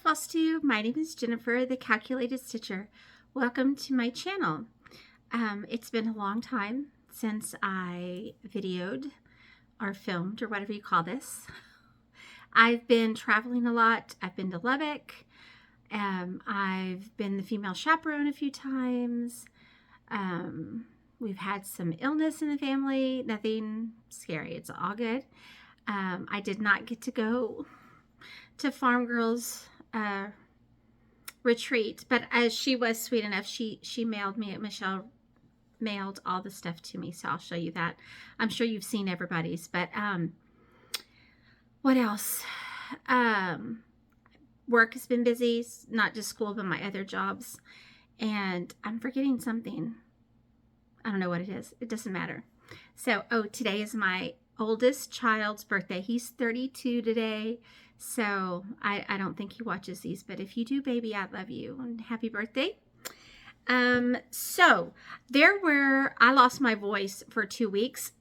Flosstube. My name is Jennifer, the Calculated Stitcher. Welcome to my channel. It's been a long time since I videoed or filmed or whatever you call this. I've been traveling a lot. I've been to Lubbock. I've been the female chaperone a few times. We've had some illness in the family. Nothing scary. It's all good. I did not get to go to Farm Girls retreat, but as she was sweet enough, she mailed me, Michelle mailed all the stuff to me, so I'll show you that. I'm sure you've seen everybody's, but what else? Work has been busy, not just school, but my other jobs, and I'm forgetting something. I don't know what it is. It doesn't matter. So, today is my oldest child's birthday. He's 32 today. So I don't think he watches these, but if you do, baby, I love you and happy birthday. So I lost my voice for 2 weeks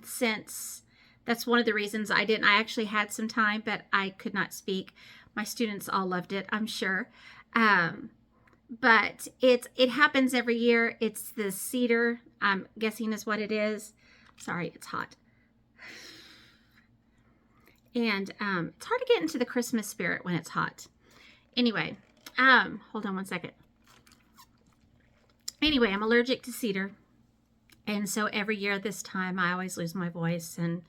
since that's one of the reasons I didn't. I actually had some time, but I could not speak. My students all loved it, I'm sure. But it happens every year. It's the cedar, I'm guessing is what it is. Sorry, it's hot. And it's hard to get into the Christmas spirit when it's hot. Anyway, hold on one second. Anyway, I'm allergic to cedar. And so every year at this time, I always lose my voice. And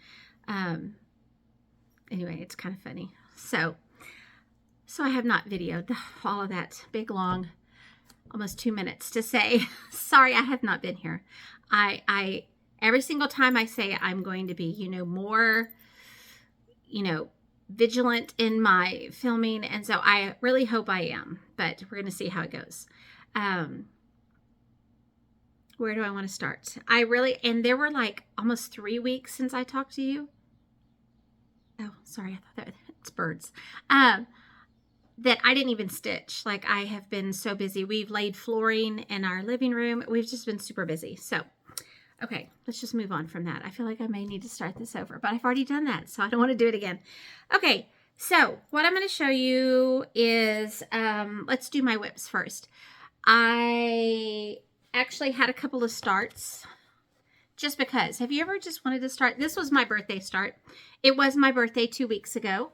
anyway, it's kind of funny. So I have not videoed all of that big, long, almost 2 minutes to say, sorry, I have not been here. I every single time I say I'm going to be, more vigilant in my filming. And so I really hope I am, but we're going to see how it goes. Where do I want to start? And there were like almost 3 weeks since I talked to you. Oh, sorry. I thought it's birds. That I didn't even stitch. Like, I have been so busy. We've laid flooring in our living room. We've just been super busy. So, okay, let's just move on from that. I feel like I may need to start this over, but I've already done that, so I don't want to do it again. Okay, so what I'm going to show you is, let's do my whips first. I actually had a couple of starts just because. Have you ever just wanted to start? This was my birthday start. It was my birthday 2 weeks ago.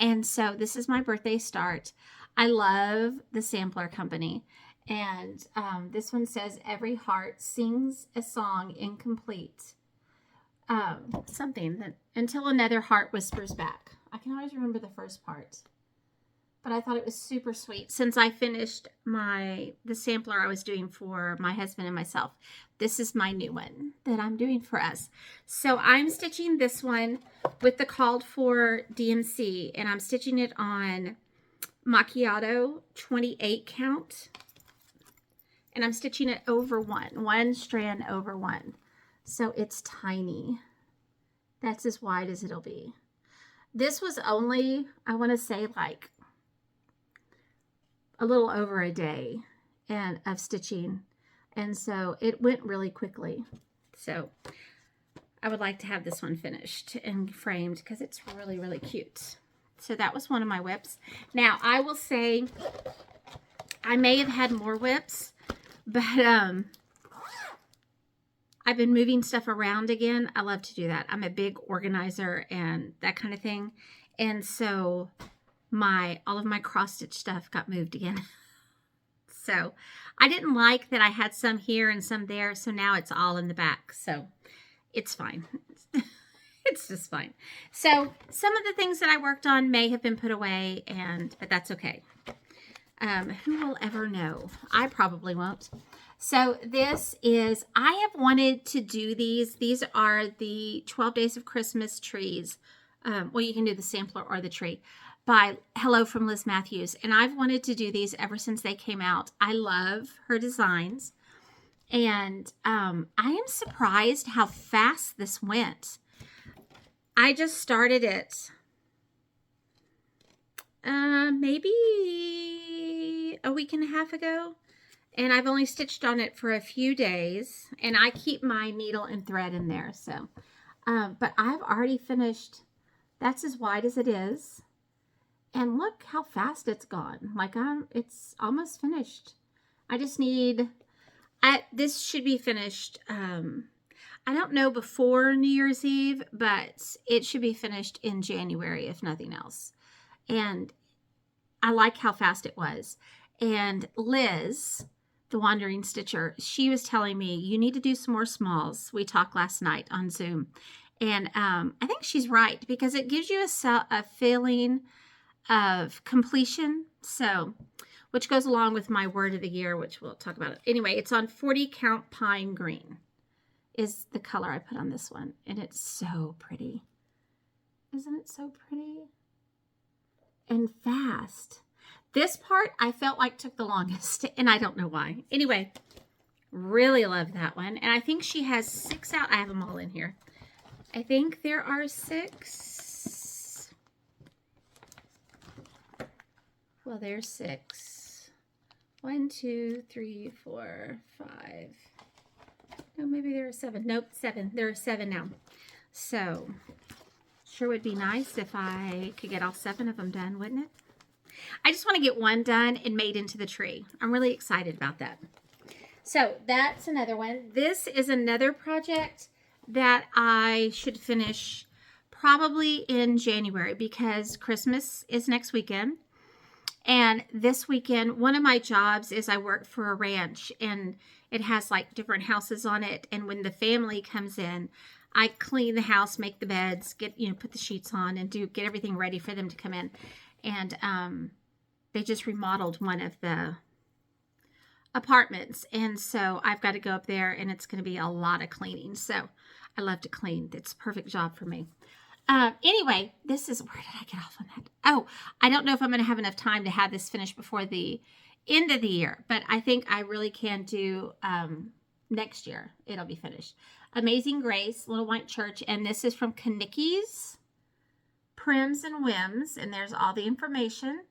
And so this is my birthday start. I love the Sampler Company. And this one says, every heart sings a song incomplete. Something that until another heart whispers back. I can always remember the first part. But I thought it was super sweet since I finished the sampler I was doing for my husband and myself. This is my new one that I'm doing for us. So I'm stitching this one with the called for DMC, and I'm stitching it on Macchiato 28 count. And I'm stitching it over one strand over one. So it's tiny. That's as wide as it'll be. This was only, I want to say, like a little over a day of stitching. And so it went really quickly. So I would like to have this one finished and framed because it's really, really cute. So that was one of my whips. Now, I will say I may have had more whips, but I've been moving stuff around again. I love to do that. I'm a big organizer and that kind of thing. And so all of my cross stitch stuff got moved again. So I didn't like that I had some here and some there. So now it's all in the back. So it's fine. It's just fine. So some of the things that I worked on may have been put away, but that's okay. Who will ever know? I probably won't. So this is, I have wanted to do these. These are the 12 Days of Christmas trees. Well, you can do the sampler or the tree by Hello from Liz Matthews. And I've wanted to do these ever since they came out. I love her designs. And I am surprised how fast this went. I just started it maybe a week and a half ago. And I've only stitched on it for a few days. And I keep my needle and thread in there. So, but I've already finished. That's as wide as it is. And look how fast it's gone. Like it's almost finished. I just need, this should be finished, I don't know before New Year's Eve, but it should be finished in January, if nothing else. And I like how fast it was. And Liz, the Wandering Stitcher, she was telling me, you need to do some more smalls. We talked last night on Zoom. And I think she's right, because it gives you a feeling of completion. So, which goes along with my word of the year, which we'll talk about. Anyway, it's on 40 count pine green is the color I put on this one. And it's so pretty. Isn't it so pretty? And fast. This part I felt like took the longest, and I don't know why. Anyway, really love that one. And I think she has 6 out. I have them all in here. I think there are 6. Well, there's 6. 1, 2, 3, 4, 5. No, maybe there are 7. Nope, 7. There are 7 now. So, sure would be nice if I could get all 7 of them done, wouldn't it? I just want to get one done and made into the tree. I'm really excited about that. So, that's another one. This is another project that I should finish probably in January, because Christmas is next weekend. And this weekend, one of my jobs is I work for a ranch, and it has like different houses on it. And when the family comes in, I clean the house, make the beds, put the sheets on, and get everything ready for them to come in. And they just remodeled one of the apartments. And so I've got to go up there, and it's going to be a lot of cleaning. So I love to clean. It's a perfect job for me. Anyway, where did I get off on that? Oh, I don't know if I'm going to have enough time to have this finished before the end of the year, but I think I really can do, next year. It'll be finished. Amazing Grace, Little White Church. And this is from Kanicki's Prims and Whims. And there's all the information.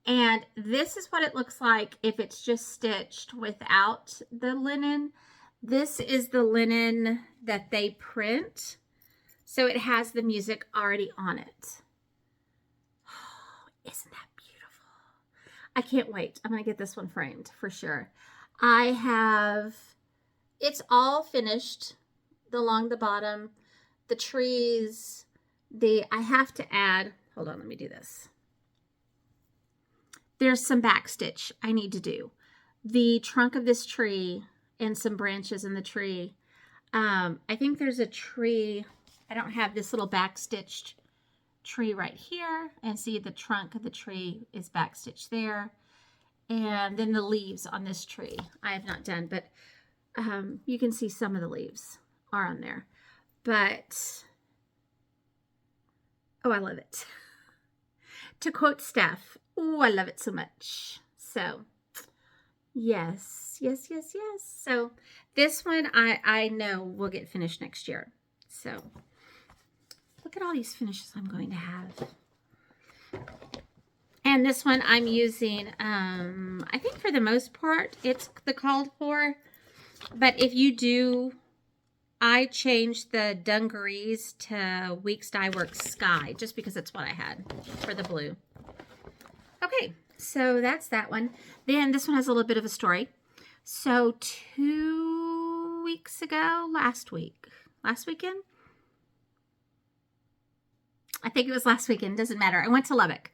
And this is what it looks like if it's just stitched without the linen. This is the linen that they print. So it has the music already on it. Oh, isn't that beautiful? I can't wait. I'm going to get this one framed for sure. It's all finished along the bottom. The trees, I have to add, hold on, let me do this. There's some back stitch I need to do. The trunk of this tree and some branches in the tree. I think there's a tree. I don't have this little back stitched tree right here. And see, the trunk of the tree is back stitched there. And then the leaves on this tree I have not done, but you can see some of the leaves are on there. But, oh, I love it. To quote Steph, oh, I love it so much. So, yes, yes, yes, yes. So, this one I know will get finished next year. So, look at all these finishes I'm going to have. And this one I'm using, I think for the most part, it's the called for. But if you do, I changed the dungarees to Weeks Dye Works Sky, just because it's what I had for the blue. Okay, so that's that one. Then this one has a little bit of a story. So 2 weeks ago, last weekend? I think it was last weekend, doesn't matter. I went to Lubbock.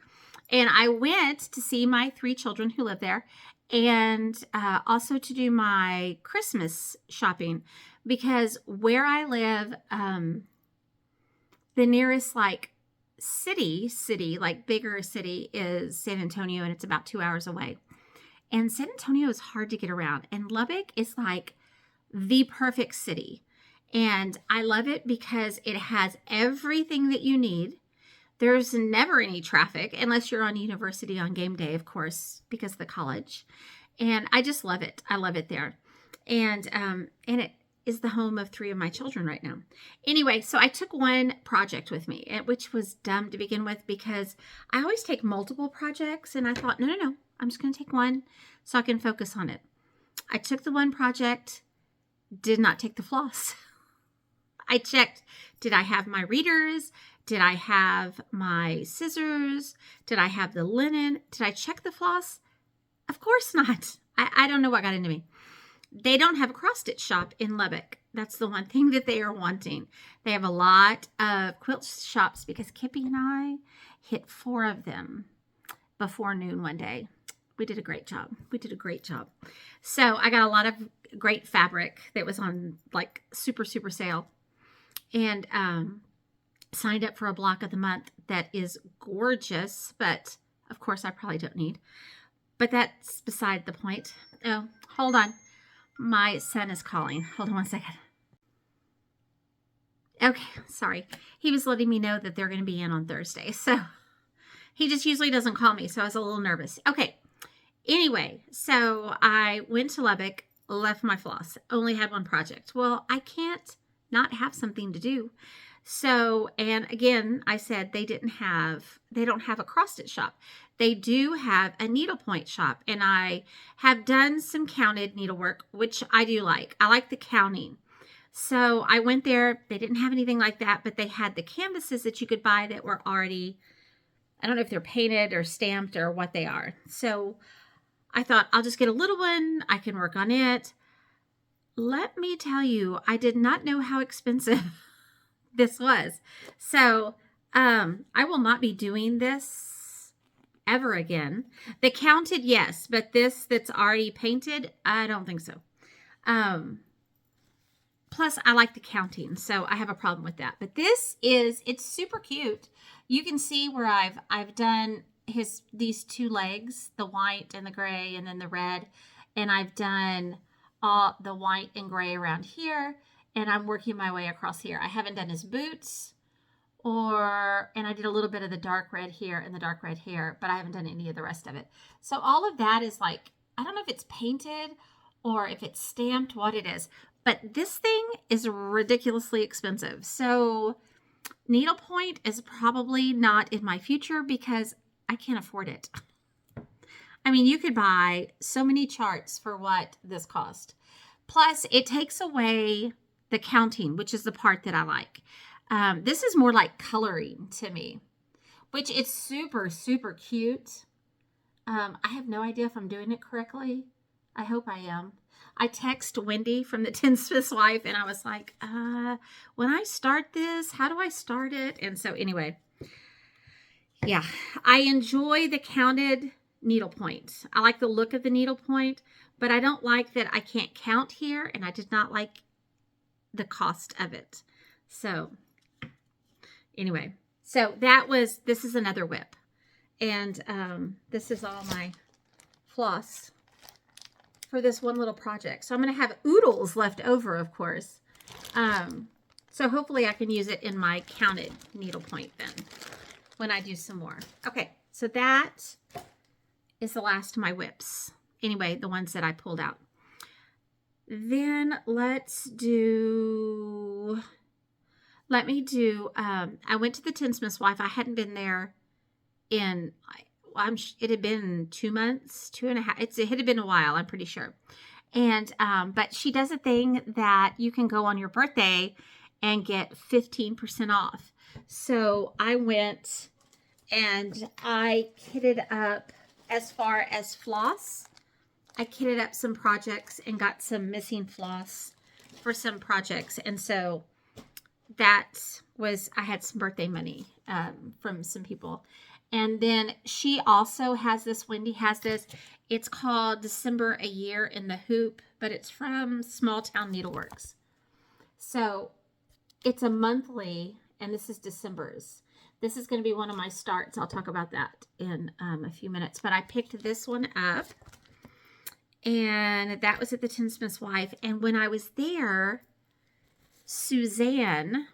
And I went to see my 3 children who live there, and also to do my Christmas shopping, because where I live, the nearest city, like bigger city, is San Antonio, and it's about 2 hours away. And San Antonio is hard to get around, and Lubbock is like the perfect city. And I love it because it has everything that you need. There's never any traffic unless you're on University on game day, of course, because of the college. And I just love it. I love it there. And it is the home of 3 of my children right now. Anyway, so I took one project with me, which was dumb to begin with, because I always take multiple projects. And I thought, no, I'm just going to take one so I can focus on it. I took the one project, did not take the floss. I checked, did I have my readers? Did I have my scissors? Did I have the linen? Did I check the floss? Of course not. I don't know what got into me. They don't have a cross-stitch shop in Lubbock. That's the one thing that they are wanting. They have a lot of quilt shops because Kippy and I hit 4 of them before noon one day. We did a great job. We did a great job. So I got a lot of great fabric that was on like super, super sale. And signed up for a block of the month that is gorgeous, but of course I probably don't need. But that's beside the point. Oh, hold on. My son is calling. Hold on one second. Okay, sorry. He was letting me know that they're going to be in on Thursday. So he just usually doesn't call me, so I was a little nervous. Okay. Anyway, so I went to Lubbock, left my floss, only had one project. Well, I can't not have something to do. So, and again, I said they don't have a cross-stitch shop. They do have a needlepoint shop, and I have done some counted needlework, which I do like. I like the counting. So I went there. They didn't have anything like that, but they had the canvases that you could buy that were already, I don't know if they're painted or stamped or what they are. So I thought I'll just get a little one. I can work on it. Let me tell you, I did not know how expensive this was. So I will not be doing this ever again. The counted, yes, but this that's already painted, I don't think so. Plus, I like the counting, so I have a problem with that. But this is, it's super cute. You can see where I've done these 2 legs, the white and the gray, and then the red. And I've done all the white and gray around here. And I'm working my way across here. I haven't done his boots and I did a little bit of the dark red here and the dark red here, but I haven't done any of the rest of it. So all of that is like, I don't know if it's painted or if it's stamped, what it is, but this thing is ridiculously expensive. So needlepoint is probably not in my future because I can't afford it. I mean, you could buy so many charts for what this cost. Plus, it takes away the counting, which is the part that I like. This is more like coloring to me, which is super, super cute. I have no idea if I'm doing it correctly. I hope I am. I text Wendy from the Tinsmith's Wife, and I was like, when I start this, how do I start it? And so anyway, yeah, I enjoy the counted needlepoint. I like the look of the needlepoint, but I don't like that I can't count here, and I did not like the cost of it. So anyway, so this is another whip, and this is all my floss for this one little project. So I'm going to have oodles left over, of course. So hopefully I can use it in my counted needlepoint then when I do some more. Okay, so that is the last of my whips. Anyway, the ones that I pulled out. Then let me do, I went to the Tinsmith's Wife. I hadn't been there in, it had been 2 months, 2.5. It had been a while, I'm pretty sure. And, but she does a thing that you can go on your birthday and get 15% off. So I went and I kitted up as far as floss. I kitted up some projects and got some missing floss for some projects. And so that was, I had some birthday money from some people. And then she also has this, Wendy has this. It's called December a Year in the Hoop, but it's from Small Town Needleworks. So it's a monthly, and this is December's. This is going to be one of my starts. I'll talk about that in a few minutes. But I picked this one up, and that was at the Tinsmith's Wife. And when I was there, Suzanne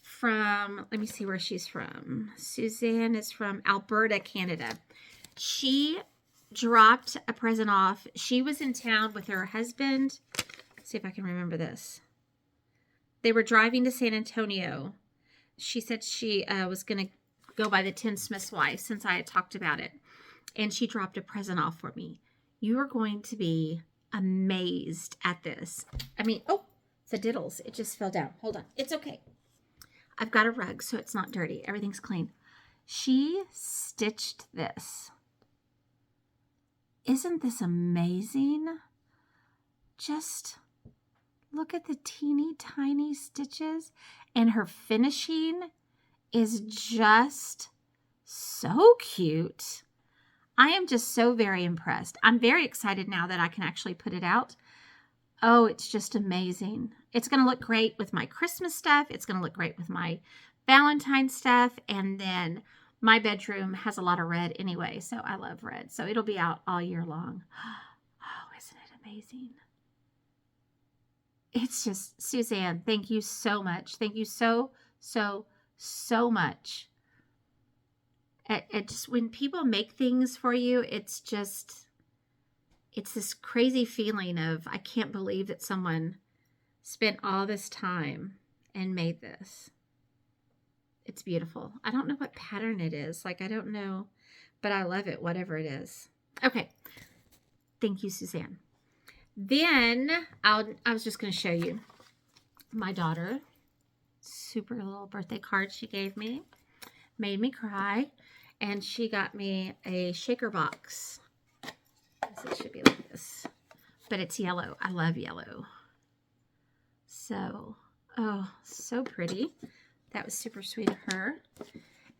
from, let me see where she's from. Suzanne is from Alberta, Canada. She dropped a present off. She was in town with her husband. Let's see if I can remember this. They were driving to San Antonio. She said she was going to go by the Tinsmith's Wife since I had talked about it. And she dropped a present off for me. You are going to be amazed at this. I mean, oh, it's a diddles. It just fell down. Hold on. It's okay. I've got a rug, so it's not dirty. Everything's clean. She stitched this. Isn't this amazing? Just look at the teeny tiny stitches, and her finishing is just so cute. I am just so very impressed. I'm very excited now that I can actually put it out. Oh, it's just amazing. It's going to look great with my Christmas stuff. It's going to look great with my Valentine's stuff. And then my bedroom has a lot of red anyway, so I love red. So it'll be out all year long. Oh, isn't it amazing? It's just, Suzanne, thank you so much. Thank you so much. It just, when people make things for you, it's this crazy feeling of, I can't believe that someone spent all this time and made this. It's beautiful. I don't know what pattern it is. Like, I don't know, but I love it, whatever it is. Okay. Thank you, Suzanne. Then I was just going to show you my daughter. Super little birthday card she gave me. Made me cry. And she got me a shaker box. It should be like this. But it's yellow. I love yellow. So, oh, so pretty. That was super sweet of her.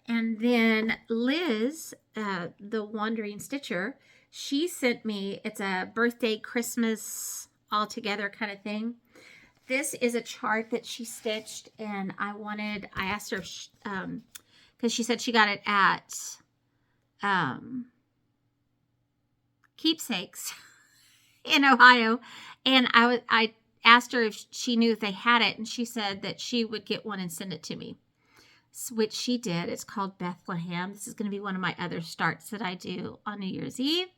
And then Liz, the Wandering Stitcher, she sent me, it's a birthday, Christmas, all together kind of thing. This is a chart that she stitched, and I asked her, because she said she got it at Keepsakes in Ohio, and I asked her if she knew if they had it, and she said that she would get one and send it to me, which she did. It's called Bethlehem. This is going to be one of my other starts that I do on New Year's Eve,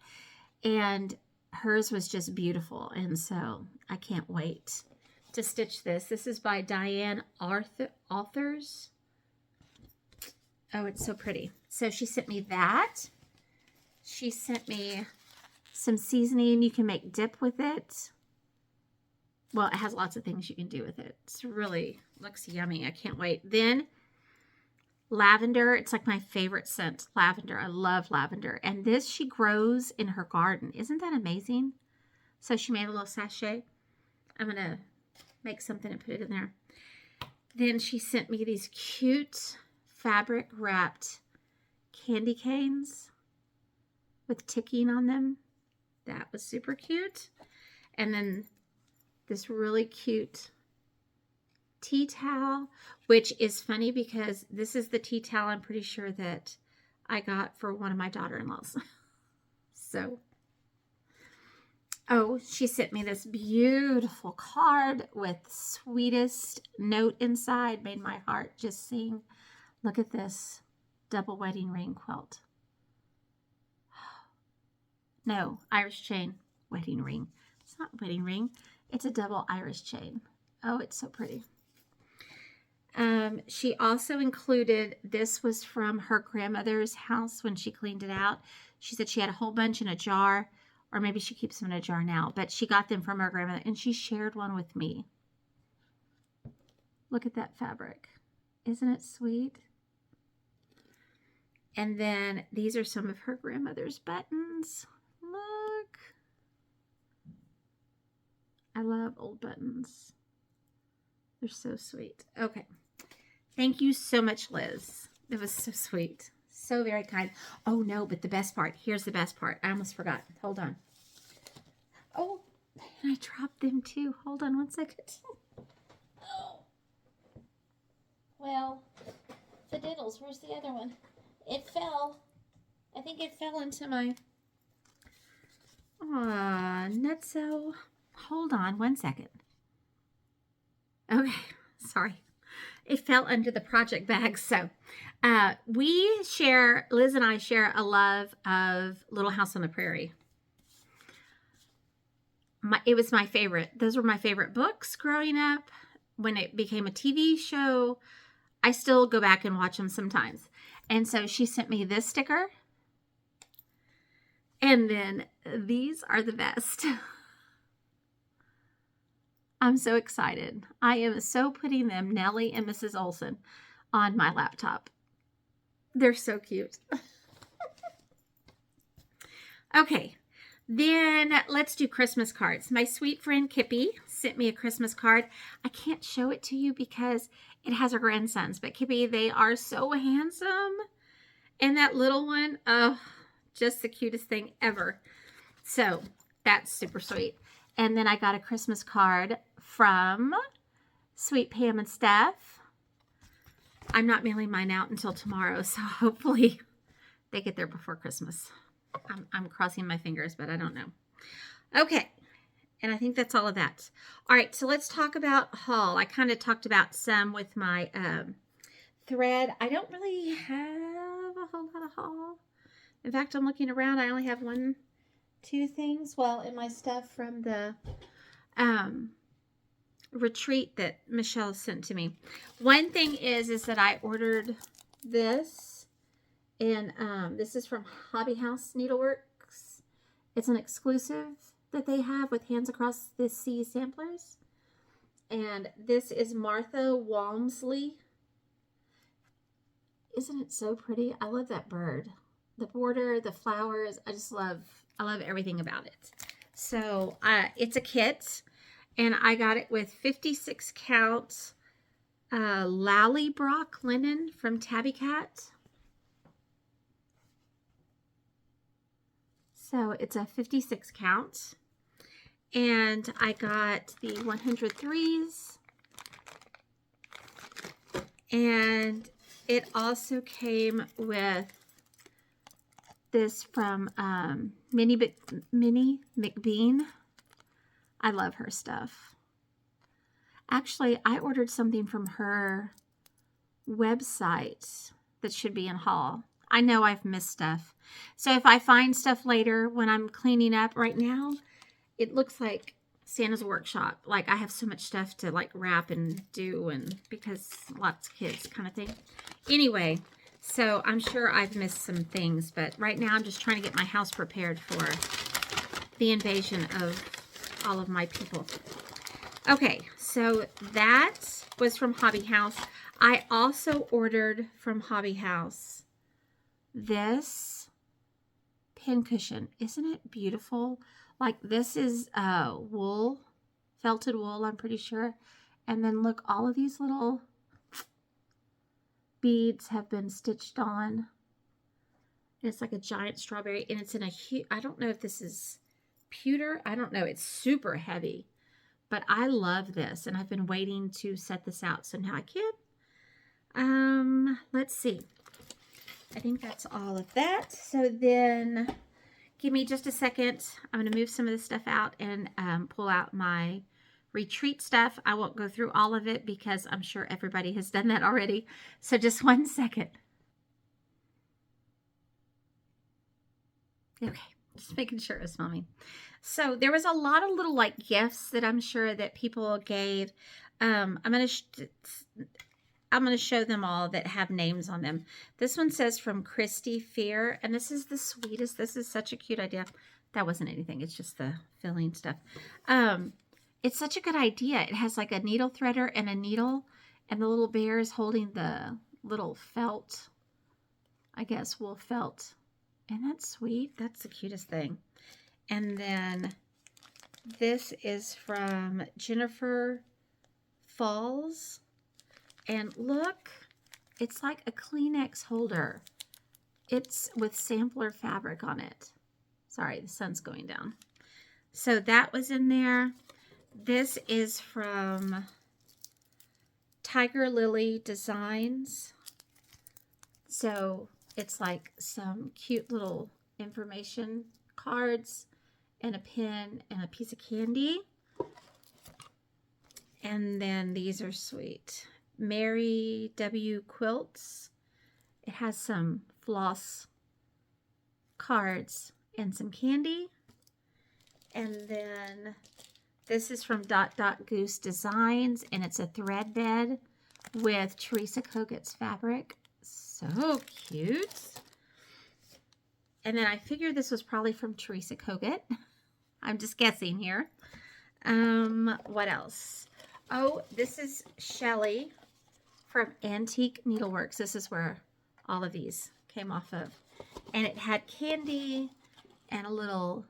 and hers was just beautiful, and so I can't wait to stitch this. This is by Diane Authors. Oh, it's so pretty. So she sent me that. She sent me some seasoning. You can make dip with it. Well, it has lots of things you can do with it. It's really looks yummy. I can't wait. Then lavender. It's like my favorite scent, lavender. I love lavender. And this she grows in her garden. Isn't that amazing? So she made a little sachet. I'm going to make something and put it in there. Then she sent me these cute fabric wrapped candy canes with ticking on them. That was super cute. And then this really cute tea towel, which is funny because this is the tea towel I'm pretty sure that I got for one of my daughter-in-laws. So, oh, she sent me this beautiful card with sweetest note inside. Made my heart just sing. Look at this double wedding ring quilt. No, Irish chain wedding ring. It's not wedding ring. It's a double Irish chain. Oh, it's so pretty. She also included, this was from her grandmother's house when she cleaned it out. She said she had a whole bunch in a jar, or maybe she keeps them in a jar now, but she got them from her grandmother, and she shared one with me. Look at that fabric. Isn't it sweet? And then these are some of her grandmother's buttons. Look. I love old buttons. They're so sweet. Okay. Thank you so much, Liz. That was so sweet. So very kind. Oh, no, but the best part. Here's the best part. I almost forgot. Hold on. Oh, and I dropped them too. Hold on one second. Oh. Well, the diddles. Where's the other one? It fell. I think it fell into my... Aw, nutso. Hold on one second. Okay, sorry. It fell under the project bag. So Liz and I share a love of Little House on the Prairie. It was my favorite. Those were my favorite books growing up. When it became a TV show, I still go back and watch them sometimes. And so she sent me this sticker. And then these are the best. I'm so excited. I am so putting them, Nellie and Mrs. Olson. on my laptop. They're so cute. Okay, then let's do Christmas cards. My sweet friend Kippy sent me a Christmas card. I can't show it to you because it has her grandsons, but Kippy, they are so handsome. And that little one, oh, just the cutest thing ever. So that's super sweet. And then I got a Christmas card from Sweet Pam and Steph. I'm not mailing mine out until tomorrow, so hopefully they get there before Christmas. I'm crossing my fingers, but I don't know. Okay, and I think that's all of that. All right, so let's talk about haul. I kind of talked about some with my thread. I don't really have a whole lot of haul. In fact, I'm looking around. I only have 1, 2 things. Well, in my stuff from the retreat that Michelle sent to me. One thing is that I ordered this. And this is from Hobby House Needleworks. It's an exclusive that they have with Hands Across the Sea samplers. And this is Martha Walmsley. Isn't it so pretty? I love that bird. The border, the flowers, I love everything about it. So it's a kit. And I got it with 56 count Lallybrock linen from Tabby Cat. So it's a 56 count. And I got the 103s. And it also came with this from Minnie McBean. I love her stuff. Actually, I ordered something from her website that should be in haul. I know I've missed stuff. So if I find stuff later when I'm cleaning up, right now, it looks like Santa's workshop. Like I have so much stuff to like wrap and do, and because lots of kids kind of thing. Anyway, so I'm sure I've missed some things, but right now I'm just trying to get my house prepared for the invasion of all of my people. Okay, so that was from Hobby House. I also ordered from Hobby House this pincushion. Isn't it beautiful? Like this is wool, felted wool, I'm pretty sure. And then look, all of these little beads have been stitched on. It's like a giant strawberry, and it's in a huge, I don't know if this is pewter. I don't know. It's super heavy, but I love this, and I've been waiting to set this out, so now I can. Let's see. I think that's all of that. So then give me just a second. I'm going to move some of this stuff out and pull out my retreat stuff. I won't go through all of it because I'm sure everybody has done that already. So just 1 second. Okay, just making sure it was filming. So there was a lot of little like gifts that I'm sure that people gave. I'm going to show them all that have names on them. This one says from Christy Fear, and this is the sweetest. This is such a cute idea. That wasn't anything. It's just the filling stuff. It's such a good idea. It has like a needle threader and a needle, and the little bear is holding the little felt, I guess, wool felt. Isn't that sweet? That's the cutest thing. And then this is from Jennifer Falls. And look, it's like a Kleenex holder. It's with sampler fabric on it. Sorry, the sun's going down. So that was in there. This is from Tiger Lily Designs. So it's like some cute little information cards and a pen and a piece of candy. And then these are sweet. Mary W. Quilts. It has some floss cards and some candy. And then this is from Goose Designs, and it's a thread bed with Teresa Koget's fabric. So cute. And then I figured this was probably from Teresa Koget. I'm just guessing here. What else? Oh, this is Shelly from Antique Needleworks. This is where all of these came off of. And it had candy and a little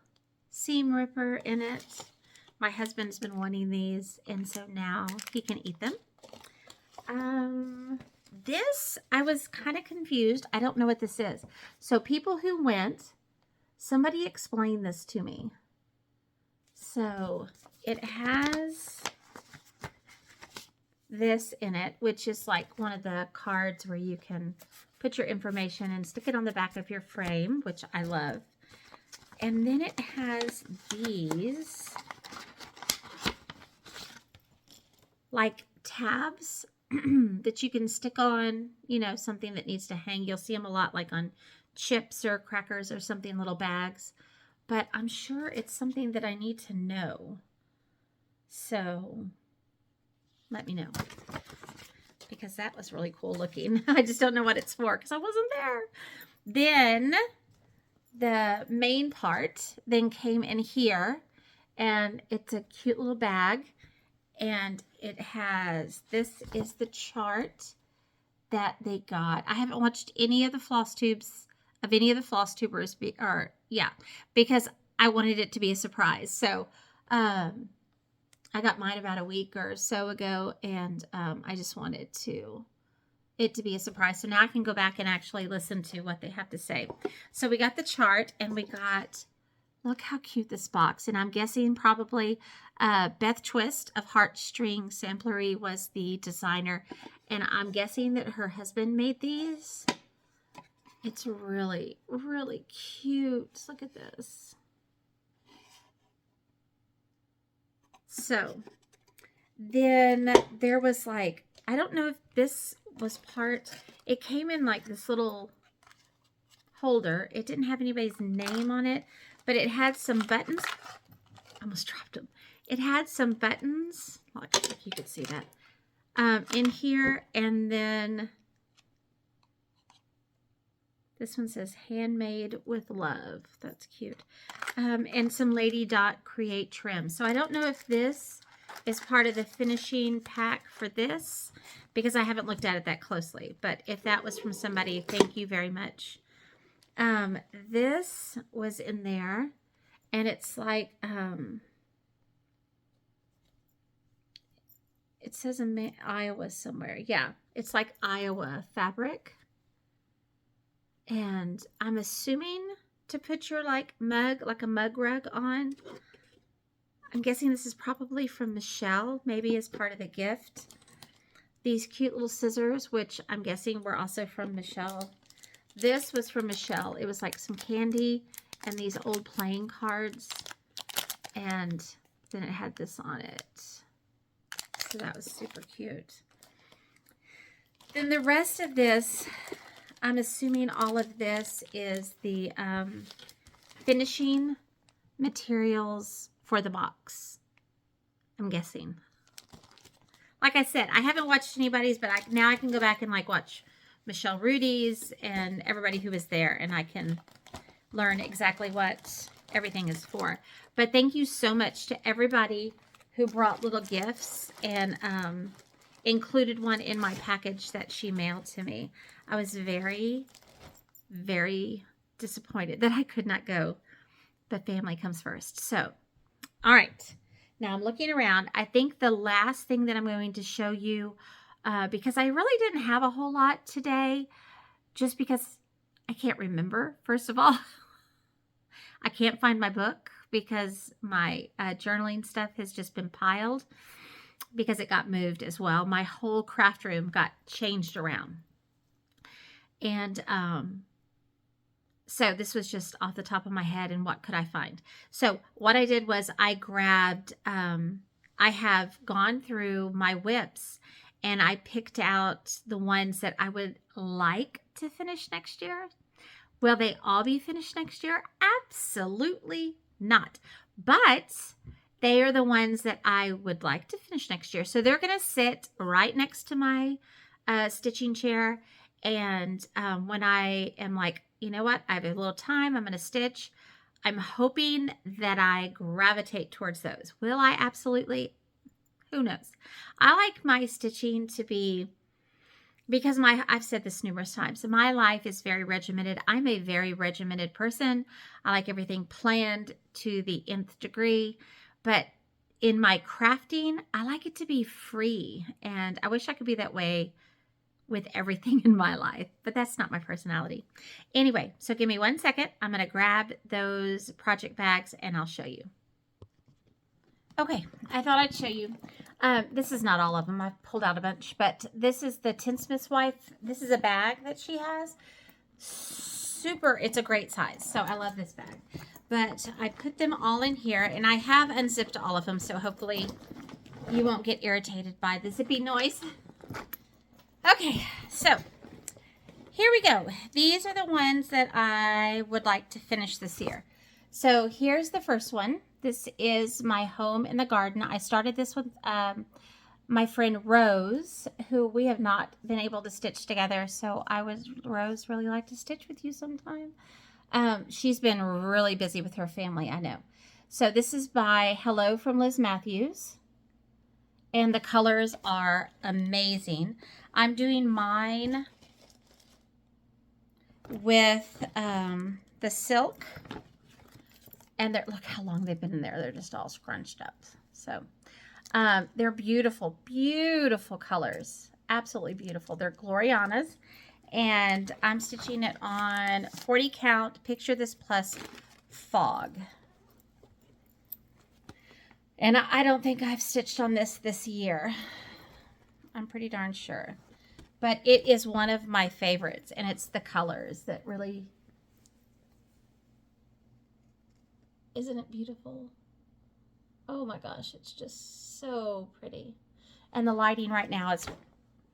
seam ripper in it. My husband's been wanting these, and so now he can eat them. This, I was kind of confused. I don't know what this is. So people who went, somebody explained this to me. So it has this in it, which is like one of the cards where you can put your information and stick it on the back of your frame, which I love. And then it has these like tabs that you can stick on, you know, something that needs to hang. You'll see them a lot like on chips or crackers or something, little bags. But I'm sure it's something that I need to know. So let me know, because that was really cool looking. I just don't know what it's for because I wasn't there. Then the main part then came in here, and it's a cute little bag, and it has, this is the chart that they got. I haven't watched any of the floss tubes of any of the floss tubers, because I wanted it to be a surprise. So I got mine about a week or so ago, and I just wanted it to be a surprise. So now I can go back and actually listen to what they have to say. So we got the chart, and we got, look how cute this box. And I'm guessing probably Beth Twist of Heartstring Samplery was the designer. And I'm guessing that her husband made these. It's really, really cute. Look at this. So then there was like, I don't know if this was part, it came in like this little holder. It didn't have anybody's name on it, but it had some buttons. I almost dropped them. It had some buttons, like if you could see that, in here. And then this one says handmade with love. That's cute. And some Lady Dot Create trim. So I don't know if this is part of the finishing pack for this, because I haven't looked at it that closely. But if that was from somebody, thank you very much. This was in there, and it's like, it says in Iowa somewhere. Yeah, it's like Iowa fabric. And I'm assuming to put your like mug, like a mug rug on. I'm guessing this is probably from Michelle, maybe as part of the gift. These cute little scissors, which I'm guessing were also from Michelle. This was from Michelle. It was like some candy and these old playing cards. And then it had this on it. So that was super cute. Then the rest of this, I'm assuming all of this is the finishing materials for the box. I'm guessing. Like I said, I haven't watched anybody's, but now I can go back and like watch Michelle Rudy's and everybody who was there, and I can learn exactly what everything is for. But thank you so much to everybody who brought little gifts and included one in my package that she mailed to me. I was very, very disappointed that I could not go, but family comes first. So, all right. Now I'm looking around. I think the last thing that I'm going to show you, because I really didn't have a whole lot today, just because I can't remember, first of all. I can't find my book because my journaling stuff has just been piled because it got moved as well. My whole craft room got changed around. And so this was just off the top of my head, and what could I find? So what I did was I grabbed, I have gone through my whips, and I picked out the ones that I would like to finish next year. Will they all be finished next year? Absolutely not. But they are the ones that I would like to finish next year. So they're going to sit right next to my stitching chair. And when I am like, you know what, I have a little time, I'm going to stitch, I'm hoping that I gravitate towards those. Will I? Absolutely. Who knows? I like my stitching to be because I've said this numerous times, my life is very regimented. I'm a very regimented person. I like everything planned to the nth degree, but in my crafting, I like it to be free, and I wish I could be that way with everything in my life, but that's not my personality. Anyway, so give me 1 second. I'm going to grab those project bags and I'll show you. Okay, I thought I'd show you. This is not all of them. I've pulled out a bunch, but this is the Tinsmith's wife. This is a bag that she has. Super, it's a great size, so I love this bag. But I put them all in here, and I have unzipped all of them, so hopefully you won't get irritated by the zippy noise. Okay, so here we go. These are the ones that I would like to finish this year. So here's the first one. This is my home in the garden. I started this with my friend Rose, who we have not been able to stitch together. So Rose, really like to stitch with you sometime. She's been really busy with her family, I know. So this is by Hello from Liz Matthews. And the colors are amazing. I'm doing mine with the silk. And look how long they've been in there. They're just all scrunched up. So they're beautiful, beautiful colors. Absolutely beautiful. They're Gloriana's. And I'm stitching it on 40 count, Picture This Plus Fog. And I don't think I've stitched on this year. I'm pretty darn sure. But it is one of my favorites. And it's the colors that really... Isn't it beautiful? Oh my gosh, it's just so pretty. And the lighting right now is...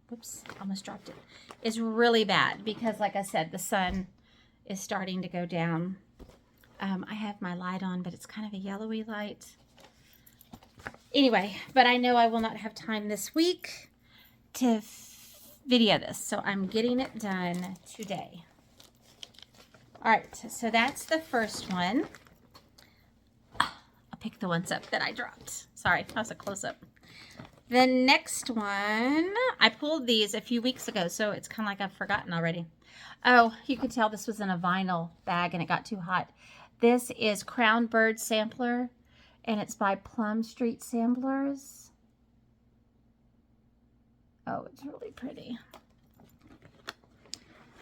Whoops, almost dropped it. Is really bad because, like I said, the sun is starting to go down. I have my light on, but it's kind of a yellowy light. Anyway, but I know I will not have time this week to video this, so I'm getting it done today. All right, so that's the first one. I'll pick the ones up that I dropped. Sorry, that was a close-up. The next one, I pulled these a few weeks ago, so it's kind of like I've forgotten already. Oh, you could tell this was in a vinyl bag and it got too hot. This is Crown Bird Sampler, and it's by Plum Street Samplers. Oh, it's really pretty.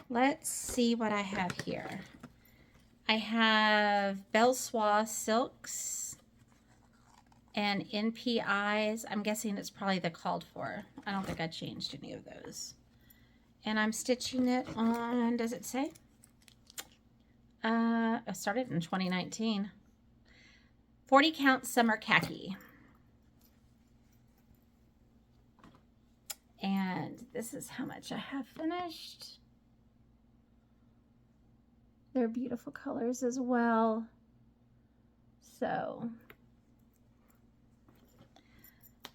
Let's see what I have here. I have Belsois Silks and NPIs. I'm guessing it's probably the called for. I don't think I changed any of those. And I'm stitching it on, does it say? I started in 2019. 40 count Summer Khaki. And this is how much I have finished. They're beautiful colors as well. So...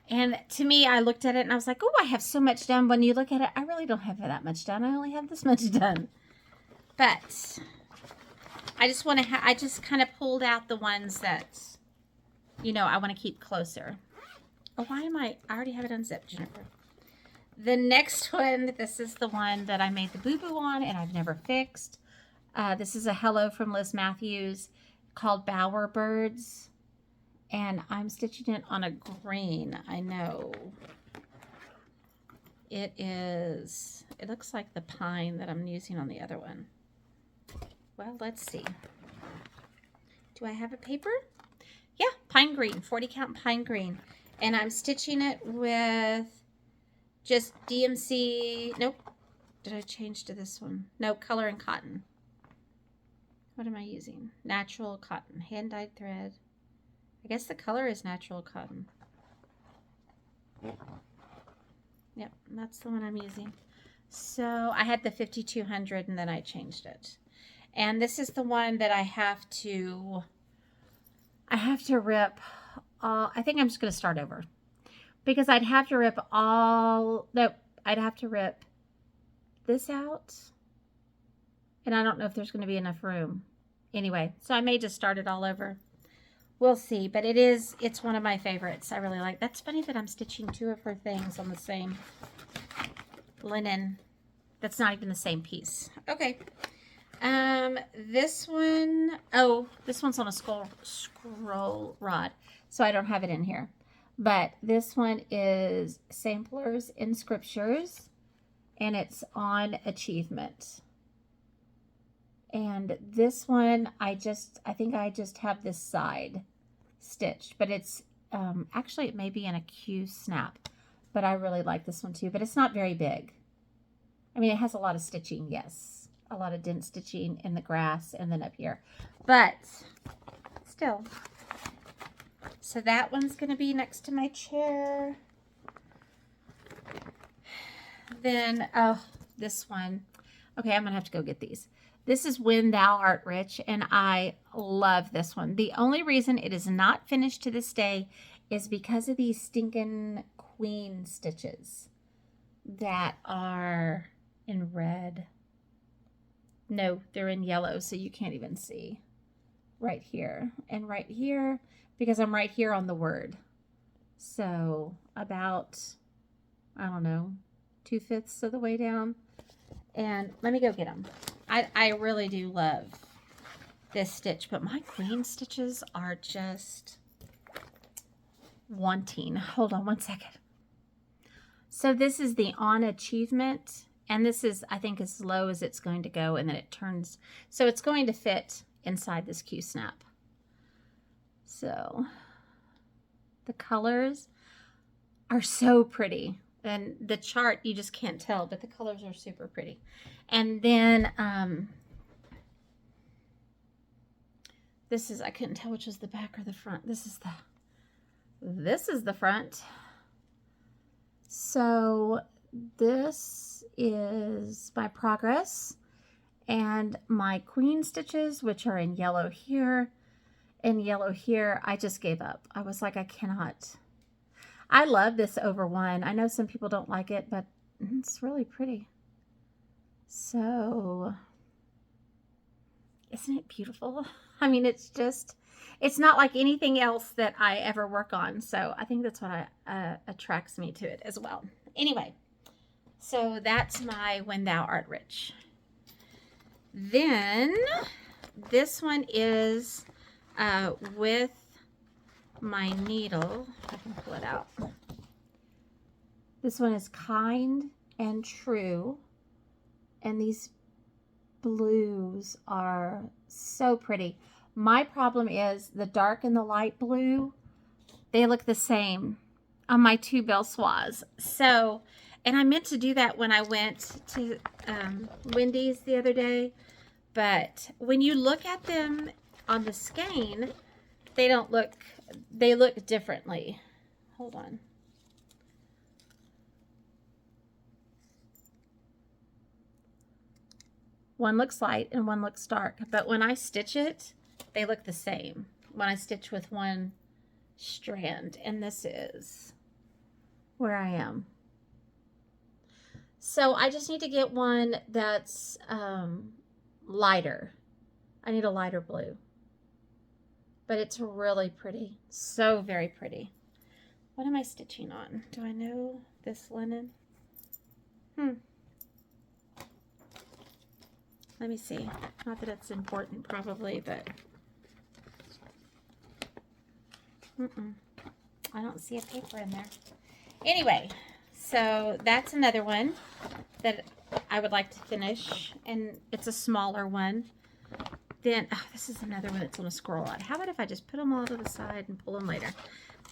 And to me, I looked at it and I was like, oh, I have so much done. When you look at it, I really don't have that much done. I only have this much done. But I just want to I just kind of pulled out the ones that, you know, I want to keep closer. Oh, why am I already have it unzipped, Jennifer. The next one, this is the one that I made the boo-boo on and I've never fixed. This is a Hello from Liz Matthews called Bower Birds. And I'm stitching it on a green. I know. It looks like the pine that I'm using on the other one. Well, let's see. Do I have a paper? Yeah, pine green, 40 count pine green. And I'm stitching it with just DMC, nope. Did I change to this one? No, color and cotton. What am I using? Natural cotton, hand-dyed thread. I guess the color is natural cotton. Yep, that's the one I'm using. So I had the 5200 and then I changed it. And this is the one that I have to rip all, I think I'm just going to start over. Because I'd have to rip all, nope, I'd have to rip this out. And I don't know if there's going to be enough room. Anyway, so I may just start it all over. We'll see, but it's one of my favorites. I really like. That's funny that I'm stitching two of her things on the same. linen that's not even the same piece. Okay. This one, oh, this one's on a scroll rod, so I don't have it in here. But this one is Samplers in Scriptures, and it's on achievement. And this one, I think I just have this side stitched, but it's, actually it may be in a Q snap, but I really like this one too, but it's not very big. I mean, it has a lot of stitching, yes. A lot of dent stitching in the grass and then up here. But still. So that one's going to be next to my chair. Then, oh, this one. Okay, I'm going to have to go get these. This is When Thou Art Rich, and I love this one. The only reason it is not finished to this day is because of these stinking queen stitches that are in red. No, they're in yellow, so you can't even see. Right here and right here, because I'm right here on the word. So about, I don't know, 2/5 of the way down. And let me go get them. I really do love this stitch, but my queen stitches are just wanting. Hold on one second. So this is the On Achievement, and this is, I think, as low as it's going to go, and then it turns, so it's going to fit inside this Q snap. So the colors are so pretty, and the chart you just can't tell, but the colors are super pretty. And then this is, I couldn't tell which was the back or the front. This is the front. So this is my progress and my queen stitches, which are in yellow here and yellow here. I just gave up. I was like, I cannot. I love this over one. I know some people don't like it, but it's really pretty. So, isn't it beautiful? I mean, it's just, it's not like anything else that I ever work on. So I think that's what attracts me to it as well. Anyway, so that's my When Thou Art Rich. Then this one is with my needle. If I can pull it out. This one is Kind and True. And these blues are so pretty. My problem is the dark and the light blue, they look the same on my two Belsoirs. So, and I meant to do that when I went to Wendy's the other day, but when you look at them on the skein, they don't look, they look differently. Hold on. One looks light and one looks dark, but when I stitch it, they look the same when I stitch with one strand, and this is where I am. So I just need to get one that's lighter. I need a lighter blue, but it's really pretty. So very pretty. What am I stitching on? Do I know this linen? Let me see. Not that it's important probably, but I don't see a paper in there. Anyway, so that's another one that I would like to finish, and it's a smaller one. Then, oh, this is another one that's on a scroll rod. How about if I just put them all to the side and pull them later?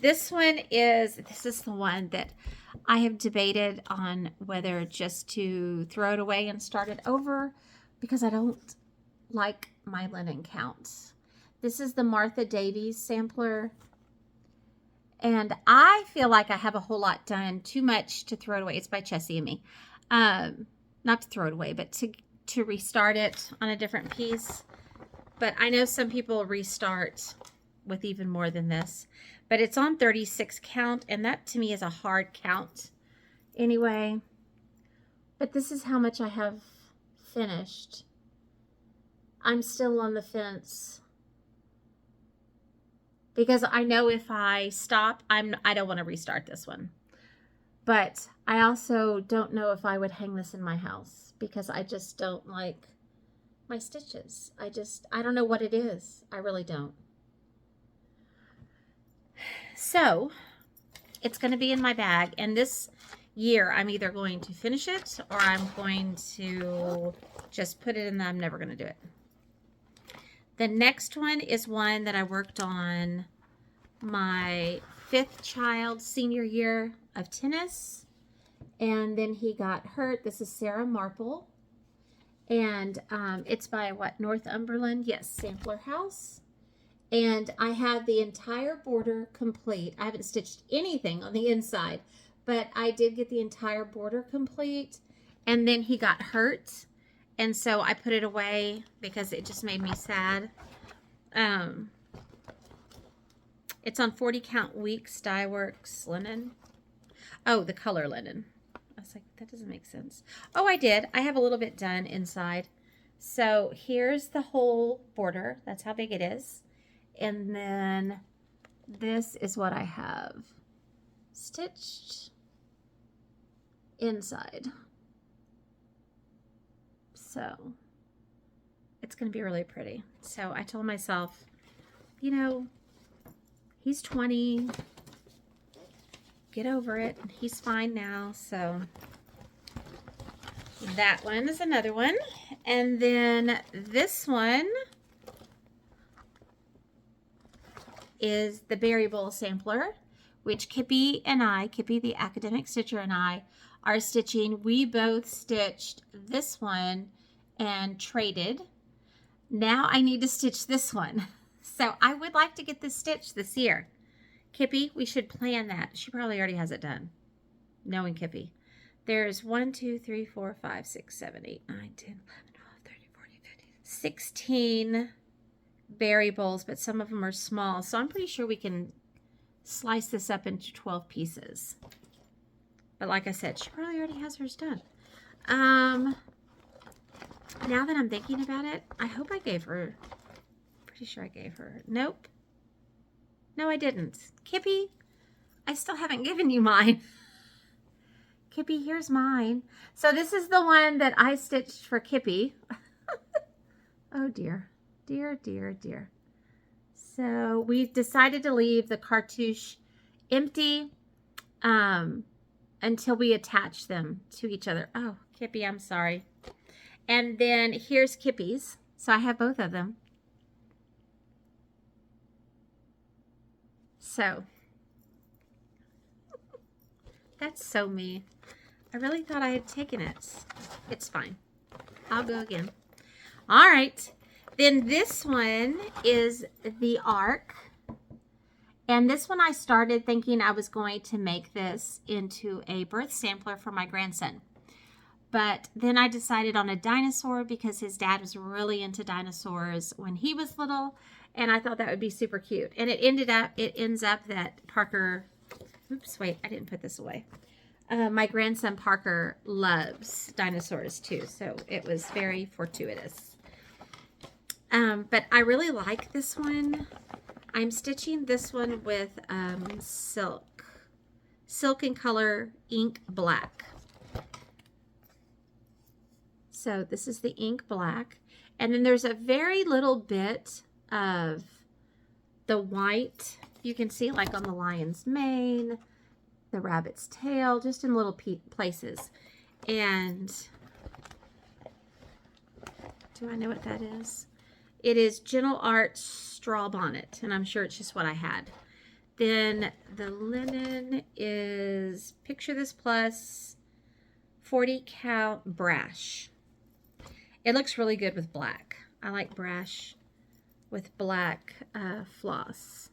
This is the one that I have debated on whether just to throw it away and start it over, because I don't like my linen counts. This is the Martha Davies sampler. And I feel like I have a whole lot done, too much to throw it away. It's by Chessie and me. Not to throw it away, but to restart it on a different piece. But I know some people restart with even more than this. But it's on 36 count, and that to me is a hard count anyway. But this is how much I have finished. I'm still on the fence, because I know if I stop, I don't want to restart this one. But I also don't know if I would hang this in my house because I just don't like my stitches. I don't know what it is. I really don't. So it's going to be in my bag, and this year I'm either going to finish it or I'm going to just put it in I'm never going to do it. The next one is one that I worked on my 5th child's senior year of tennis, and then he got hurt. This is Sarah Marple, and it's by Northumberland? Yes, Sampler House. And I have the entire border complete. I haven't stitched anything on the inside, but I did get the entire border complete. And then he got hurt, and so I put it away because it just made me sad. It's on 40 count weeks, Dye Works linen. Oh, the color linen. I was like, that doesn't make sense. Oh, I did. I have a little bit done inside. So here's the whole border. That's how big it is. And then this is what I have stitched inside. So it's going to be really pretty. So I told myself, you know, he's 20. Get over it. He's fine now. So that one is another one. And then this one is the Berry Bowl sampler, which Kippy the academic stitcher, and I are stitching. We both stitched this one and traded. Now I need to stitch this one. So I would like to get this stitched this year. Kippy, we should plan that. She probably already has it done, knowing Kippy. There's 1, 2, 3, 4, 5, 6, 7, 8, 9, 10, 11, 12, 13, 14, 15, 16 berry bowls, but some of them are small. So I'm pretty sure we can slice this up into 12 pieces. But like I said, she probably already has hers done. Now that I'm thinking about it, I hope I gave her, pretty sure I gave her, nope. No, I didn't. Kippy, I still haven't given you mine. Kippy, here's mine. So this is the one that I stitched for Kippy. Oh dear. Dear, dear, dear. So we decided to leave the cartouche empty until we attach them to each other. Oh, Kippy, I'm sorry. And then here's Kippy's. So I have both of them. So that's so me. I really thought I had taken it. It's fine. I'll go again. All right. Then this one is the Arc. And this one I started thinking I was going to make this into a birth sampler for my grandson. But then I decided on a dinosaur because his dad was really into dinosaurs when he was little. And I thought that would be super cute. And it ends up that Parker, oops, wait, I didn't put this away. My grandson Parker loves dinosaurs too. So it was very fortuitous. But I really like this one. I'm stitching this one with silk in color ink black. So this is the ink black. And then there's a very little bit of the white. You can see like on the lion's mane, the rabbit's tail, just in little places. And do I know what that is? It is Gentle Art Straw Bonnet, and I'm sure it's just what I had. Then the linen is Picture This Plus 40 count brash. It looks really good with black. I like brash with black floss.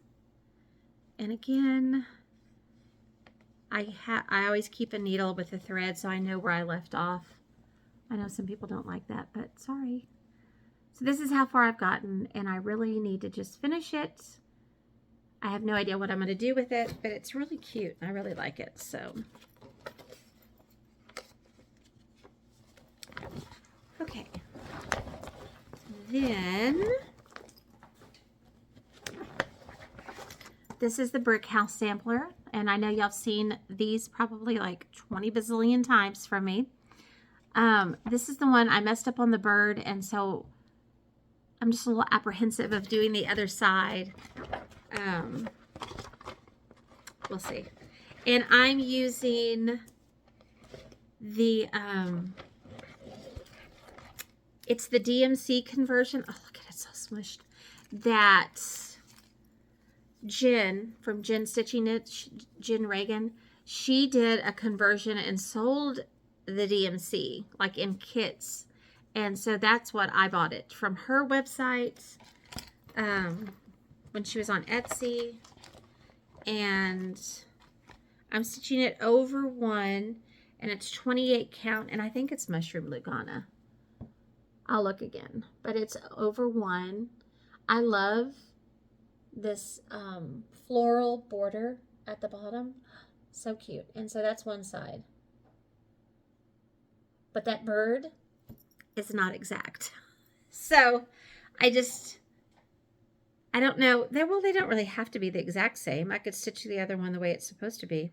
And again, I always keep a needle with a thread so I know where I left off. I know some people don't like that, but sorry. So this is how far I've gotten, and I really need to just finish it. I have no idea what I'm going to do with it, but it's really cute. I really like it. So, okay. Then, this is the Brick House sampler, and I know y'all have seen these probably like 20 bazillion times from me. This is the one I messed up on the bird, and so I'm just a little apprehensive of doing the other side. We'll see. And I'm using the, it's the DMC conversion. Oh, look at it, so smushed. That Jen from Jen Stitching It, Jen Reagan, she did a conversion and sold the DMC like in kits. And so that's what I bought it from her website when she was on Etsy. And I'm stitching it over 1, and it's 28 count, and I think it's Mushroom Lugana. I'll look again, but it's over 1. I love this floral border at the bottom. So cute. And so that's one side. But that bird is not exact. So I don't know. They don't really have to be the exact same. I could stitch the other one the way it's supposed to be.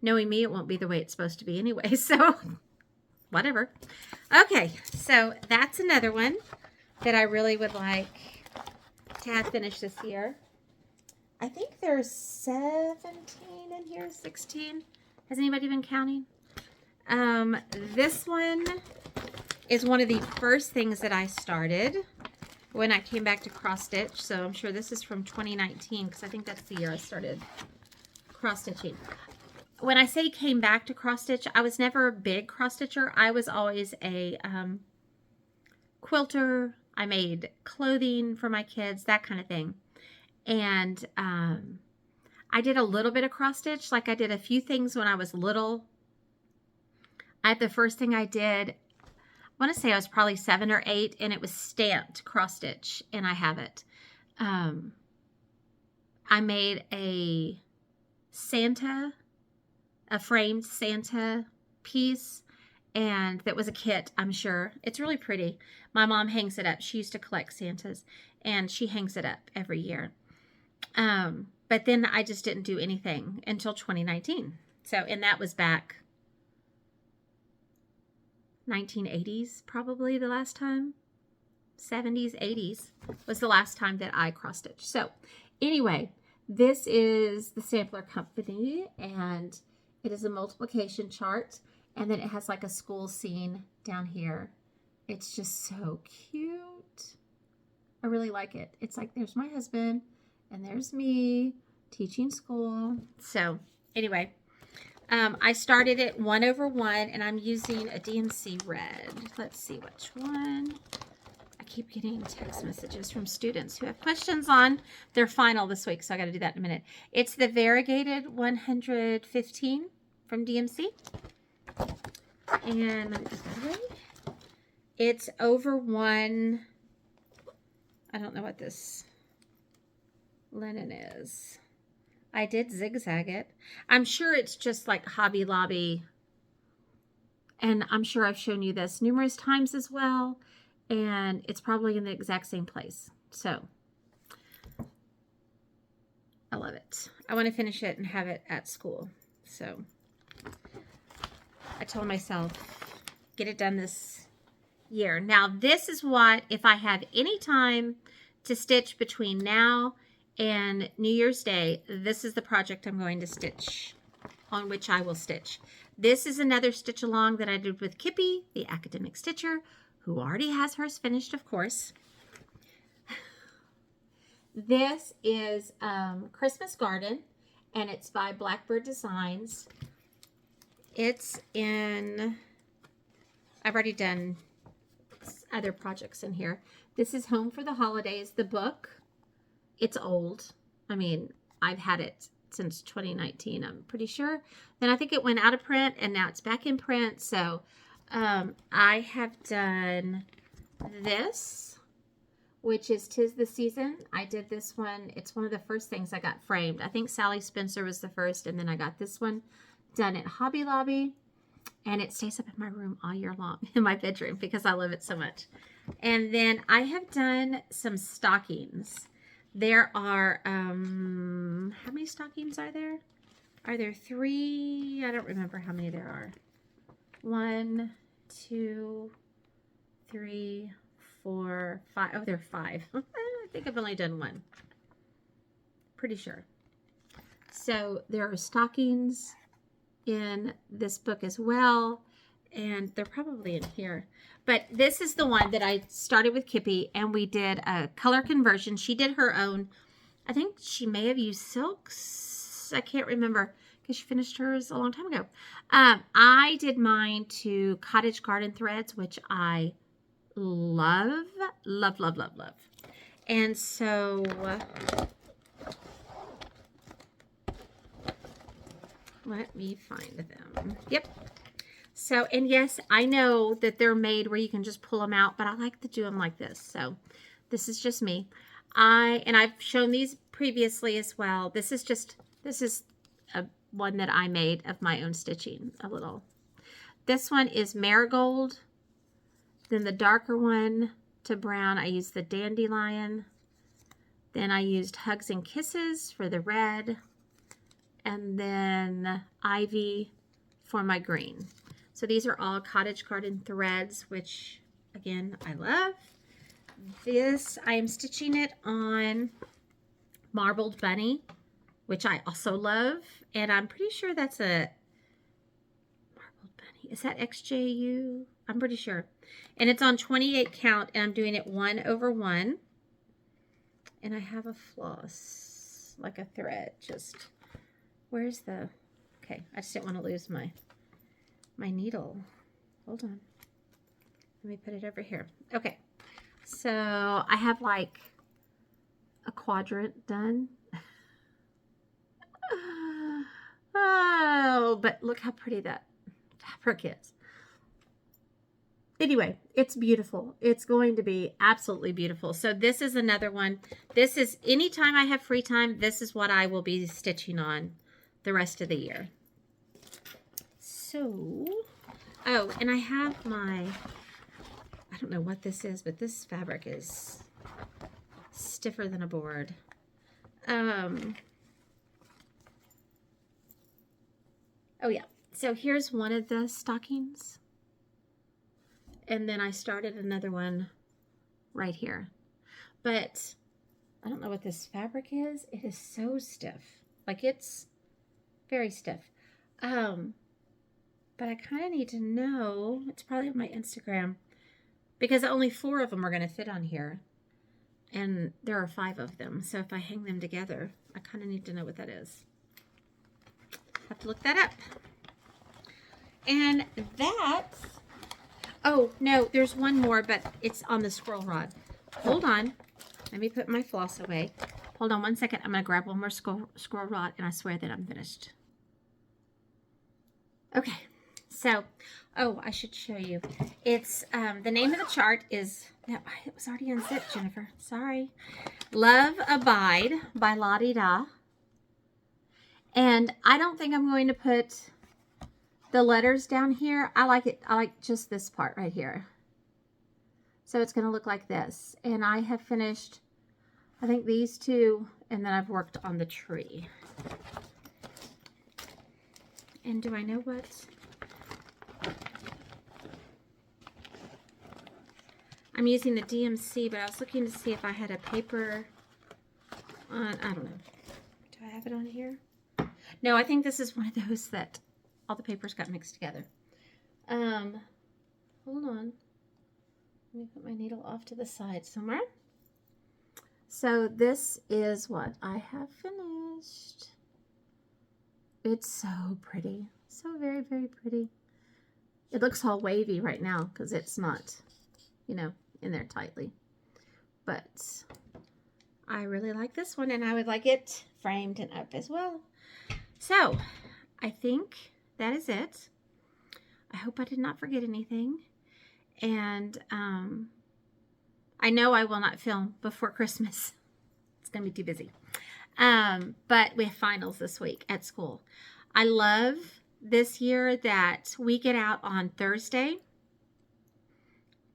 Knowing me, it won't be the way it's supposed to be anyway. So whatever. Okay, so that's another one that I really would like to have finished this year. I think there's 17 in here, 16. Has anybody been counting? This one is one of the first things that I started when I came back to cross stitch. So I'm sure this is from 2019 because I think that's the year I started cross stitching. When I say came back to cross stitch, I was never a big cross stitcher. I was always a quilter. I made clothing for my kids, that kind of thing. And I did a little bit of cross stitch. Like I did a few things when I was little. The first thing I did, I want to say I was probably 7 or 8, and it was stamped cross stitch, and I have it. I made a framed Santa piece, and that was a kit, I'm sure. It's really pretty. My mom hangs it up. She used to collect Santas, and she hangs it up every year. But then I just didn't do anything until 2019. So, and that was back 1980s, probably the last time. 70s, 80s was the last time that I cross stitched. So anyway, this is the Sampler Company, and it is a multiplication chart, and then it has like a school scene down here. It's just so cute. I really like it. It's like there's my husband and there's me teaching school. So anyway, I started it 1 over 1, and I'm using a DMC red. Let's see which one. I keep getting text messages from students who have questions on their final this week, so I got to do that in a minute. It's the Variegated 115 from DMC. And let me put that away. It's over 1. I don't know what this linen is. I did zigzag it. I'm sure it's just like Hobby Lobby. And I'm sure I've shown you this numerous times as well. And it's probably in the exact same place. So I love it. I want to finish it and have it at school. So I told myself, get it done this year. Now this is what, if I have any time to stitch between now and New Year's Day, this is the project I'm going to stitch, on which I will stitch. This is another stitch along that I did with Kippy, the academic stitcher, who already has hers finished, of course. This is Christmas Garden, and it's by Blackbird Designs. It's in, I've already done other projects in here. This is Home for the Holidays, the book. It's old. I mean, I've had it since 2019, I'm pretty sure. Then I think it went out of print, and now it's back in print. So I have done this, which is 'Tis the Season. I did this one. It's one of the first things I got framed. I think Sally Spencer was the first, and then I got this one done at Hobby Lobby. And it stays up in my room all year long, in my bedroom, because I love it so much. And then I have done some stockings. There are, how many stockings are there? Are there 3? I don't remember how many there are. 1, 2, 3, 4, 5. Oh, there are 5. I think I've only done 1. Pretty sure. So there are stockings in this book as well, and they're probably in here. But this is the one that I started with Kippy, and we did a color conversion. She did her own. I think she may have used silks. I can't remember because she finished hers a long time ago. I did mine to cottage garden threads, which I love, love, love, love, love. And so let me find them. Yep. So, and yes, I know that they're made where you can just pull them out, but I like to do them like this. So this is just me. I've shown these previously as well. This is a one that I made of my own stitching a little. This one is marigold. Then the darker one to brown, I used the dandelion. Then I used hugs and kisses for the red. And then ivy for my green. So these are all cottage garden threads, which again, I love. This, I am stitching it on Marbled Bunny, which I also love. And I'm pretty sure that's a Marbled Bunny. Is that XJU? I'm pretty sure. And it's on 28 count, and I'm doing it 1 over 1. And I have a floss, like a thread, just, where's the, okay, I just didn't want to lose my needle. Hold on. Let me put it over here. Okay. So I have like a quadrant done. Oh, but look how pretty that fabric is. Anyway, it's beautiful. It's going to be absolutely beautiful. So this is another one. This is, anytime I have free time, this is what I will be stitching on the rest of the year. So, oh, and I have my, I don't know what this is, but this fabric is stiffer than a board. Oh yeah, so here's one of the stockings. And then I started another one right here. But I don't know what this fabric is. It is so stiff. Like, it's very stiff. But I kind of need to know. It's probably on my Instagram. Because only 4 of them are going to fit on here. And there are 5 of them. So if I hang them together, I kind of need to know what that is. Have to look that up. And that... Oh, no, there's one more, but it's on the squirrel rod. Hold on. Let me put my floss away. Hold on 1 second. I'm going to grab one more squirrel rod, and I swear that I'm finished. Okay. So, oh, I should show you. It's, the name of the chart is, no, it was already unzipped, Jennifer. Sorry. Love Abide by Lottie Da. And I don't think I'm going to put the letters down here. I like it. I like just this part right here. So it's going to look like this. And I have finished, I think, these 2, and then I've worked on the tree. And do I know what? I'm using the DMC, but I was looking to see if I had a paper on, I don't know. Do I have it on here? No, I think this is one of those that all the papers got mixed together. Hold on. Let me put my needle off to the side somewhere. So this is what I have finished. It's so pretty. So very, very pretty. It looks all wavy right now because it's not, you know, in there tightly. But I really like this one, and I would like it framed and up as well. So I think that is it. I hope I did not forget anything. And I know I will not film before Christmas. It's going to be too busy. But we have finals this week at school. I love this year that we get out on Thursday,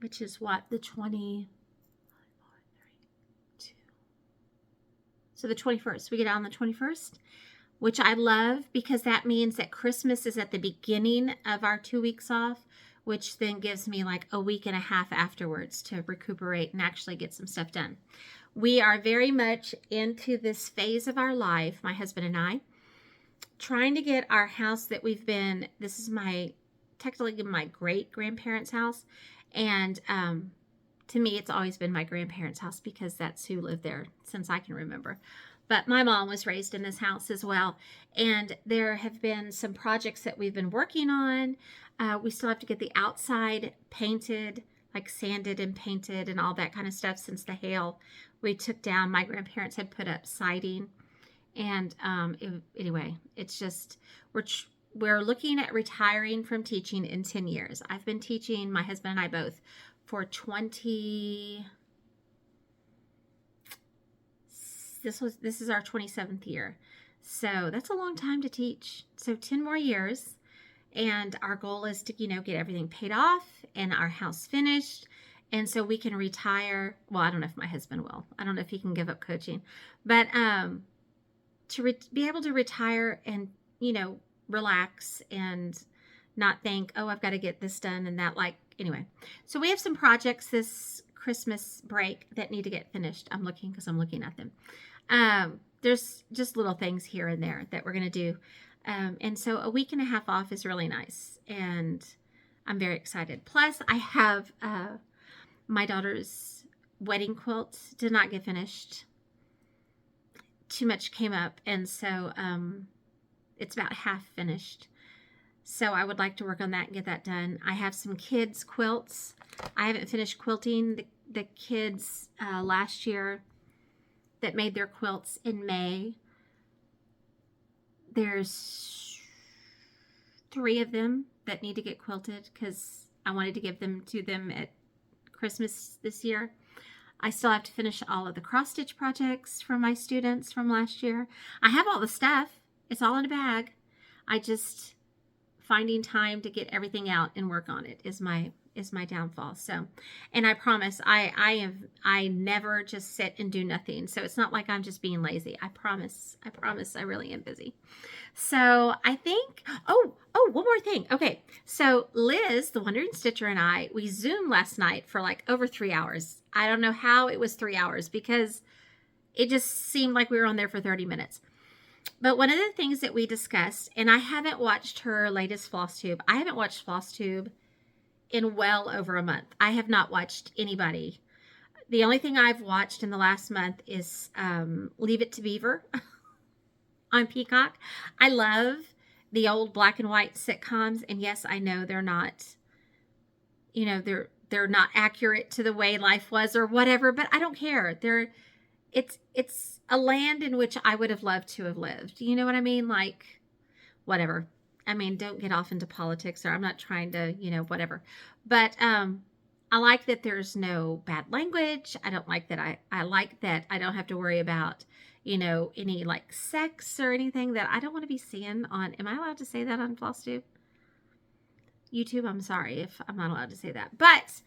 which is what, the 20... So the 21st. We get out on the 21st. which I love because that means that Christmas is at the beginning of our 2 weeks off, which then gives me like a week and a half afterwards to recuperate and actually get some stuff done. We are very much into this phase of our life, my husband and I, trying to get our house that we've been, this is technically my great-grandparents' house, and to me, it's always been my grandparents' house because that's who lived there since I can remember. But my mom was raised in this house as well, and there have been some projects that we've been working on. We still have to get the outside painted, like sanded and painted and all that kind of stuff since the hail we took down. My grandparents had put up siding, and anyway, it's just, we're looking at retiring from teaching in 10 years. I've been teaching, my husband and I both, for 20, this is our 27th year. So that's a long time to teach. So 10 more years. And our goal is to, get everything paid off and our house finished. And so we can retire. Well, I don't know if my husband will. I don't know if he can give up coaching. But to be able to retire and, relax and not think, oh, I've got to get this done and that, anyway. So we have some projects this Christmas break that need to get finished. I'm looking because I'm looking at them. There's just little things here and there that we're going to do. And so a week and a half off is really nice. And I'm very excited. Plus, I have my daughter's wedding quilt did not get finished. Too much came up. And so it's about half finished. So I would like to work on that and get that done. I have some kids' quilts. I haven't finished quilting the kids last year that made their quilts in May. There's 3 of them that need to get quilted because I wanted to give them to them at Christmas this year. I still have to finish all of the cross-stitch projects from my students from last year. I have all the stuff. It's all in a bag. I just finding time to get everything out and work on it is my downfall. So, and I promise I never just sit and do nothing. So it's not like I'm just being lazy. I promise I really am busy. So I think, oh, one more thing. Okay. So Liz, the Wandering Stitcher, and I, we Zoomed last night for like over 3 hours. I don't know how it was 3 hours because it just seemed like we were on there for 30 minutes. But one of the things that we discussed, and I haven't watched her latest Flosstube. I haven't watched Flosstube in well over a month. I have not watched anybody. The only thing I've watched in the last month is Leave It to Beaver on Peacock. I love the old black and white sitcoms, and yes, I know they're not, they're not accurate to the way life was or whatever, but I don't care. It's a land in which I would have loved to have lived. You know what I mean? Like, whatever. I mean, don't get off into politics, or I'm not trying to, whatever. But I like that there's no bad language. I don't like that. I like that I don't have to worry about, any like sex or anything that I don't want to be seeing on. Am I allowed to say that on Flosstube? YouTube, I'm sorry if I'm not allowed to say that. But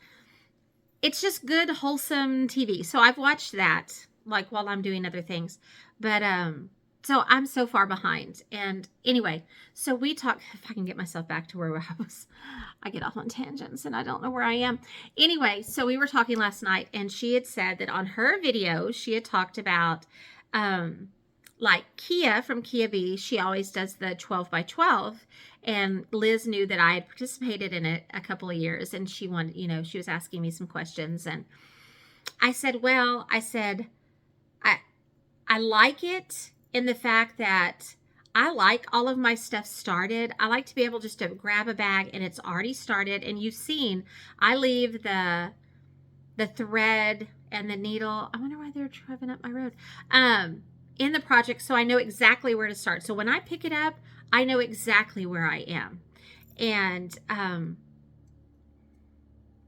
it's just good, wholesome TV. So I've watched that like while I'm doing other things. But so I'm so far behind. And anyway, so we talk, if I can get myself back to where I was, I get off on tangents and I don't know where I am. Anyway, so we were talking last night, and she had said that on her video, she had talked about like Kia from Kia B. She always does the 12 by 12. And Liz knew that I had participated in it a couple of years, and she wanted, she was asking me some questions. And I said, I like it in the fact that I like all of my stuff started. I like to be able just to grab a bag and it's already started. And you've seen, I leave the thread and the needle. I wonder why they're driving up my road. In the project, so I know exactly where to start. So when I pick it up, I know exactly where I am. And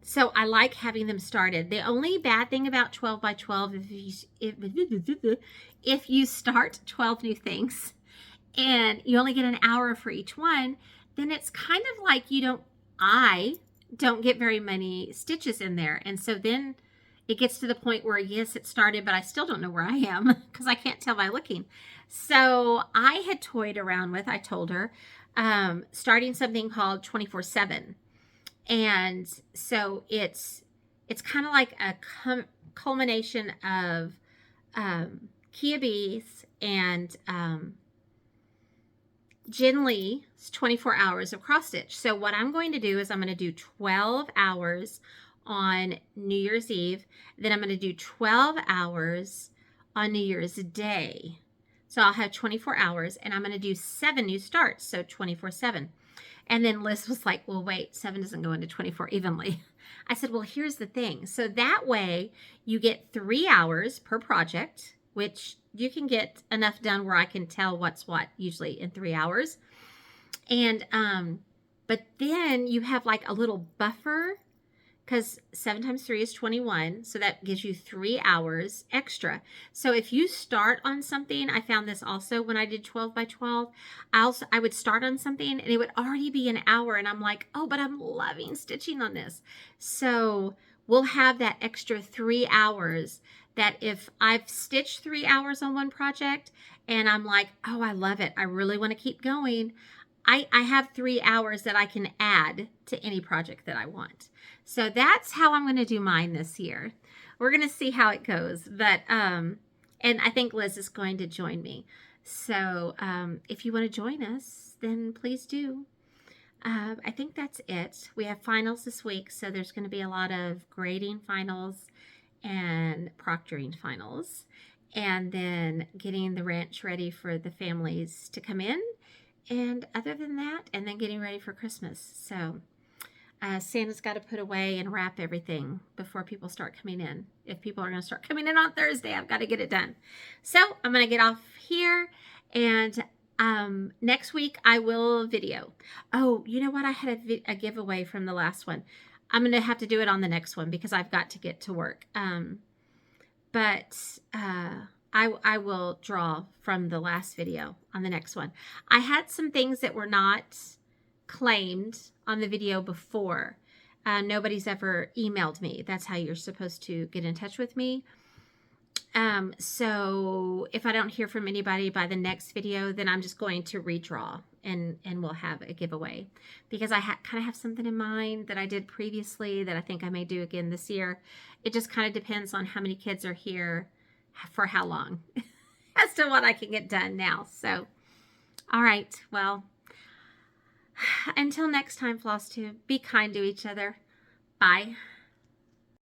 so I like having them started. The only bad thing about 12 by 12, if you start 12 new things and you only get an hour for each one, then it's kind of like I don't get very many stitches in there. And so then it gets to the point where, yes, it started, but I still don't know where I am because I can't tell by looking. So I had toyed around with, I told her, starting something called 24/7. And so it's kind of like a culmination of Kia Bees and Jen Lee's 24 hours of cross stitch. So what I'm going to do is I'm going to do 12 hours on New Year's Eve. Then I'm going to do 12 hours on New Year's Day. So I'll have 24 hours, and I'm going to do 7 new starts, so 24/7. And then Liz was like, well, wait, 7 doesn't go into 24 evenly. I said, well, here's the thing. So that way you get 3 hours per project, which you can get enough done where I can tell what's what usually in 3 hours. And, but then you have like a little buffer, because 7 times 3 is 21. So that gives you 3 hours extra. So if you start on something, I found this also when I did 12 by 12, I would start on something and it would already be an hour. And I'm like, oh, but I'm loving stitching on this. So we'll have that extra 3 hours that if I've stitched 3 hours on one project and I'm like, oh, I love it, I really want to keep going, I have 3 hours that I can add to any project that I want. So that's how I'm going to do mine this year. We're going to see how it goes. But, and I think Liz is going to join me. So if you want to join us, then please do. I think that's it. We have finals this week, so there's going to be a lot of grading finals and proctoring finals. And then getting the ranch ready for the families to come in. And other than that, and then getting ready for Christmas. So Santa's got to put away and wrap everything before people start coming in. If people are going to start coming in on Thursday, I've got to get it done. So I'm going to get off here, and next week I will video. Oh, you know what? I had a giveaway from the last one. I'm going to have to do it on the next one because I've got to get to work. I will draw from the last video on the next one. I had some things that were not claimed on the video before. Nobody's ever emailed me. That's how you're supposed to get in touch with me. So if I don't hear from anybody by the next video, then I'm just going to redraw and we'll have a giveaway, because I kind of have something in mind that I did previously that I think I may do again this year. It just kind of depends on how many kids are here for how long as to what I can get done now. So, all right. Well, until next time, Flosstube, be kind to each other. Bye.